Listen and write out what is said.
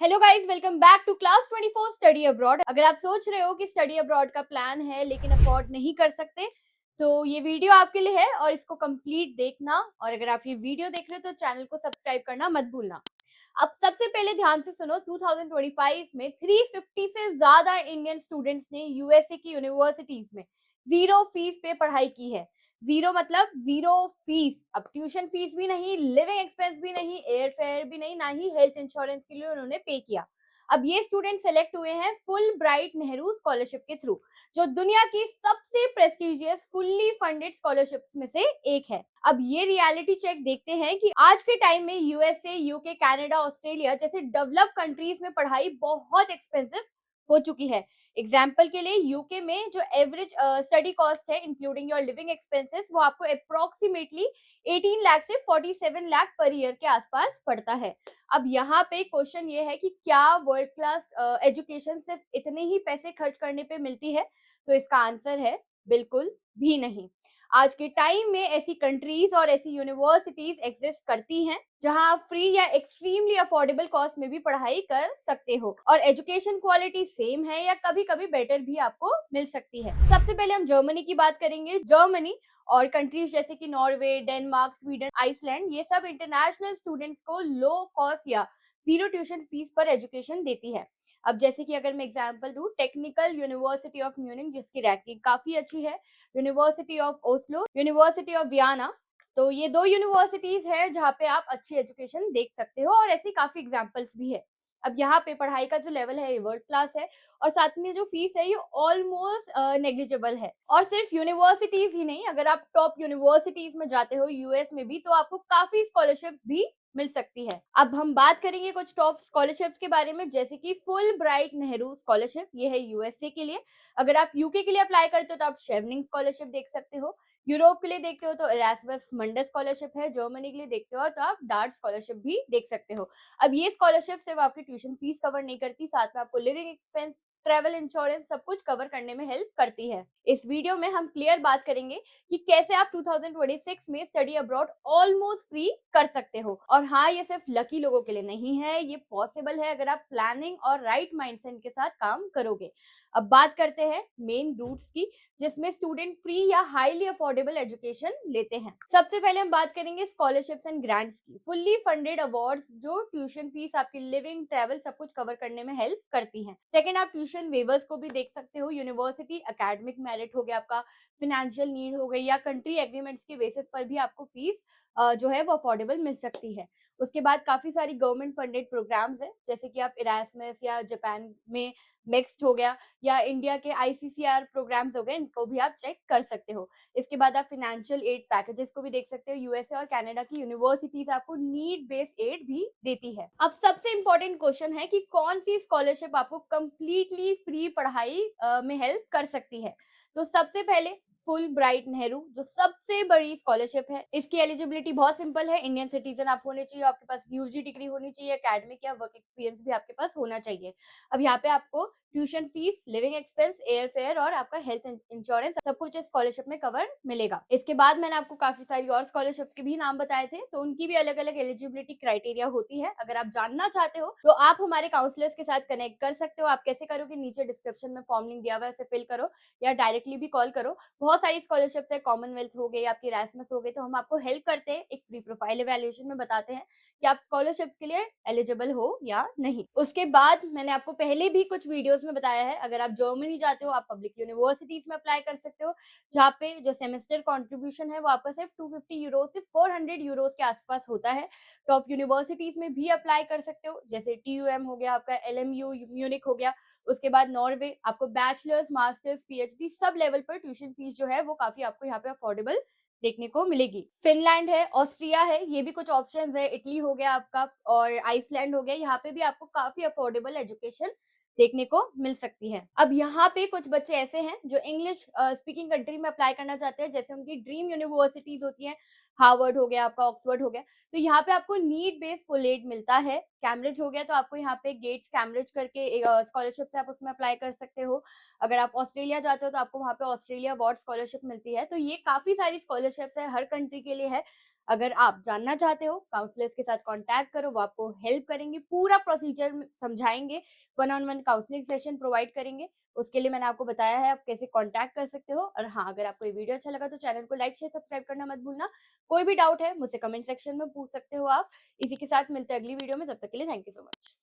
Hello guys, welcome back to class 24 study abroad. अगर आप सोच रहे हो कि स्टडी अब्रॉड का प्लान है लेकिन अफोर्ड नहीं कर सकते, तो ये वीडियो आपके लिए है और इसको कंप्लीट देखना। और अगर आप ये वीडियो देख रहे हो तो चैनल को सब्सक्राइब करना मत भूलना। अब सबसे पहले ध्यान से सुनो, 2025 में 350 से ज्यादा इंडियन स्टूडेंट्स ने यूएसए की यूनिवर्सिटीज में जीरो फीस पे पढ़ाई की है। जीरो मतलब जीरो फीस। अब ट्यूशन फीस भी नहीं, लिविंग एक्सपेंस भी नहीं, एयर फेयर भी नहीं, ना ही हेल्थ इंश्योरेंस के लिए उन्होंने पे किया। अब ये स्टूडेंट सेलेक्ट हुए हैं फुल ब्राइट नेहरू स्कॉलरशिप के थ्रू, जो दुनिया की सबसे प्रेस्टिजियस फुल्ली फंडेड स्कॉलरशिप्स में से एक है। अब ये रियलिटी चेक देखते हैं कि आज के टाइम में यूएसए, यूके, कनाडा, ऑस्ट्रेलिया जैसे डेवलप कंट्रीज में पढ़ाई बहुत एक्सपेंसिव हो चुकी है। एग्जाम्पल के लिए यूके में जो एवरेज स्टडी कॉस्ट है इंक्लूडिंग योर लिविंग एक्सपेंसेस, वो आपको अप्रोक्सीमेटली 18 लाख से 47 लाख पर ईयर के आसपास पड़ता है। अब यहाँ पे क्वेश्चन ये है कि क्या वर्ल्ड क्लास एजुकेशन सिर्फ इतने ही पैसे खर्च करने पे मिलती है? तो इसका आंसर है बिल्कुल भी नहीं। आज के टाइम में ऐसी कंट्रीज और ऐसी यूनिवर्सिटीज एग्जिस्ट करती हैं जहां आप फ्री या एक्सट्रीमली अफोर्डेबल कॉस्ट में भी पढ़ाई कर सकते हो और एजुकेशन क्वालिटी सेम है या कभी कभी बेटर भी आपको मिल सकती है। सबसे पहले हम जर्मनी की बात करेंगे। जर्मनी और कंट्रीज जैसे कि नॉर्वे, डेनमार्क, स्वीडन, आइसलैंड, ये सब इंटरनेशनल स्टूडेंट्स को लो कॉस्ट या जीरो ट्यूशन फीस पर एजुकेशन देती है। अब जैसे कि अगर मैं एग्जांपल दूं, टेक्निकल यूनिवर्सिटी ऑफ म्यूनिख जिसकी रैंकिंग काफी अच्छी है, university of Oslo, university of Vienna, तो ये दो यूनिवर्सिटीज है जहाँ पे आप अच्छी एजुकेशन देख सकते हो और ऐसी काफी एग्जांपल्स भी है। अब यहाँ पे पढ़ाई का जो लेवल है ये वर्ल्ड क्लास है और साथ में जो फीस है ये ऑलमोस्ट नेग्लिजिबल है। और सिर्फ यूनिवर्सिटीज ही नहीं, अगर आप टॉप यूनिवर्सिटीज में जाते हो यूएस में भी, तो आपको काफी स्कॉलरशिप्स भी मिल सकती है। अब हम बात करेंगे कुछ टॉप स्कॉलरशिप्स के बारे में, जैसे कि फुल ब्राइट नेहरू स्कॉलरशिप, ये है यूएसए के लिए। अगर आप यूके के लिए अप्लाई करते हो तो आप शेवनिंग स्कॉलरशिप देख सकते हो। यूरोप के लिए देखते हो तो इरास्मस मंडस स्कॉलरशिप है। जर्मनी के लिए देखते हो तो आप डार्ट स्कॉलरशिप भी देख सकते हो। अब ये स्कॉलरशिप सिर्फ आपकी ट्यूशन फीस कवर नहीं करती, साथ में आपको लिविंग एक्सपेंस, ट्रेवल इंश्योरेंस सब कुछ कवर करने में हेल्प करती है। इस वीडियो में हम क्लियर बात करेंगे कि कैसे आप 2026 में स्टडी अब्रॉड ऑलमोस्ट फ्री कर सकते हो। और हाँ, ये सिर्फ लकी लोगों के लिए नहीं है, ये पॉसिबल है अगर आप प्लानिंग और राइट माइंडसेट के साथ काम करोगे। अब बात करते हैं मेन रूट्स की, जिसमें स्टूडेंट फ्री या हाईली अफोर्डेबल एजुकेशन लेते हैं। सबसे पहले हम बात करेंगे स्कॉलरशिप्स एंड ग्रांट्स की। फुल्ली फंडेड अवार्ड्स जो ट्यूशन फीस, आपकी लिविंग, ट्रैवल सब कुछ कवर करने में हेल्प करती हैं। सेकंड, आप ट्यूशन वेवर्स को भी देख सकते हो। यूनिवर्सिटी एकेडमिक मेरिट हो गया आपका, फिनेंशियल नीड हो गई, या कंट्री एग्रीमेंट्स के बेसिस पर भी आपको फीस जो है वो अफोर्डेबल मिल सकती है। उसके बाद काफी सारी गवर्नमेंट फंडेड प्रोग्राम्स है, जैसे कि आप इरास्मस या जापान में मिक्स्ड हो गया, या इंडिया के आईसीसीआर प्रोग्राम्स हो गए, इनको भी आप चेक कर सकते हो। इसके बाद आप फिनेंशियल एड पैकेजेस को भी देख सकते हो। यूएसए और कनाडा की यूनिवर्सिटीज आपको नीड बेस्ड एड भी देती है। अब सबसे इंपॉर्टेंट क्वेश्चन है कि कौन सी स्कॉलरशिप आपको कंप्लीटली फ्री पढ़ाई में हेल्प कर सकती है। तो सबसे पहले फुल ब्राइट नेहरू, जो सबसे बड़ी स्कॉलरशिप है। इसकी एलिजिबिलिटी बहुत सिंपल है, इंडियन सिटीजन आप होने चाहिए, आपके पास यूजी डिग्री होनी चाहिए, एकेडमिक या वर्क एक्सपीरियंस भी आपके पास होना चाहिए। अब यहाँ पे आपको tuition fees, living expense, air fare और आपका हेल्थ इंश्योरेंस सब कुछ इस स्कॉलरशिप में कवर मिलेगा। इसके बाद मैंने आपको काफी सारी और स्कॉलरशिप्स के भी नाम बताए थे, तो उनकी भी अलग अलग एलिजिबिलिटी क्राइटेरिया होती है। अगर आप जानना चाहते हो तो आप हमारे काउंसलर्स के साथ कनेक्ट कर सकते हो। आप कैसे करोगे, नीचे डिस्क्रिप्शन में फॉर्म लिंक दिया हुआ है, उसे फिल करो या डायरेक्टली भी कॉल करो। बहुत सारी स्कॉलरशिप्स है, कॉमनवेल्थ हो गई, आपकी इरास्मस हो गई, तो हम आपको हेल्प करते हैं, एक फ्री प्रोफाइल इवैल्यूएशन में बताते हैं कि आप स्कॉलरशिप्स के लिए एलिजिबल हो या नहीं। उसके बाद मैंने आपको पहले भी कुछ वीडियोस में बताया है, अगर आप जर्मनी जाते हो आप पब्लिक यूनिवर्सिटीज में अप्लाई कर सकते हो, जहाँ पे जो सेमेस्टर कॉन्ट्रीब्यूशन है वो आपका सिर्फ 250 यूरो से 400 यूरोस के आसपास होता है। टॉप यूनिवर्सिटीज में भी अप्लाई कर सकते हो, जैसे टीयूएम हो गया, आपका एलएमयू म्यूनिक हो गया। उसके बाद नॉर्वे, आपको bachelors, masters, PhD sub level पर ट्यूशन फीस जो है वो काफी आपको यहाँ पे अफोर्डेबल देखने को मिलेगी। फिनलैंड है, ऑस्ट्रिया है, ये भी कुछ ऑप्शंस है, इटली हो गया आपका और आइसलैंड हो गया, यहाँ पे भी आपको काफी अफोर्डेबल एजुकेशन देखने को मिल सकती है। अब यहाँ पे कुछ बच्चे ऐसे हैं जो इंग्लिश स्पीकिंग कंट्री में अप्लाई करना चाहते हैं, जैसे उनकी ड्रीम यूनिवर्सिटीज होती हैं, हार्वर्ड हो गया आपका, ऑक्सफोर्ड हो गया, तो यहाँ पे आपको नीड बेस्ड फुल एड मिलता है कैम्ब्रिज हो गया तो आपको यहाँ पे गेट्स कैम्ब्रिज करके स्कॉलरशिप से आप उसमें अप्लाई कर सकते हो। अगर आप ऑस्ट्रेलिया जाते हो तो आपको वहाँ पे ऑस्ट्रेलिया अवार्ड स्कॉलरशिप मिलती है। तो ये काफ़ी सारी स्कॉलरशिप्स है, हर कंट्री के लिए है। अगर आप जानना चाहते हो, काउंसलर्स के साथ कॉन्टैक्ट करो, वो आपको हेल्प करेंगे, पूरा प्रोसीजर समझाएँगे, one on one counselling session provide करेंगे। उसके लिए मैंने आपको बताया है आप कैसे कॉन्टैक्ट कर सकते हो। और हाँ, अगर आपको ये वीडियो अच्छा लगा तो चैनल को लाइक, शेयर, सब्सक्राइब करना मत भूलना। कोई भी डाउट है मुझसे कमेंट सेक्शन में पूछ सकते हो आप। इसी के साथ मिलते हैं अगली वीडियो में, तब तक के लिए थैंक यू सो मच।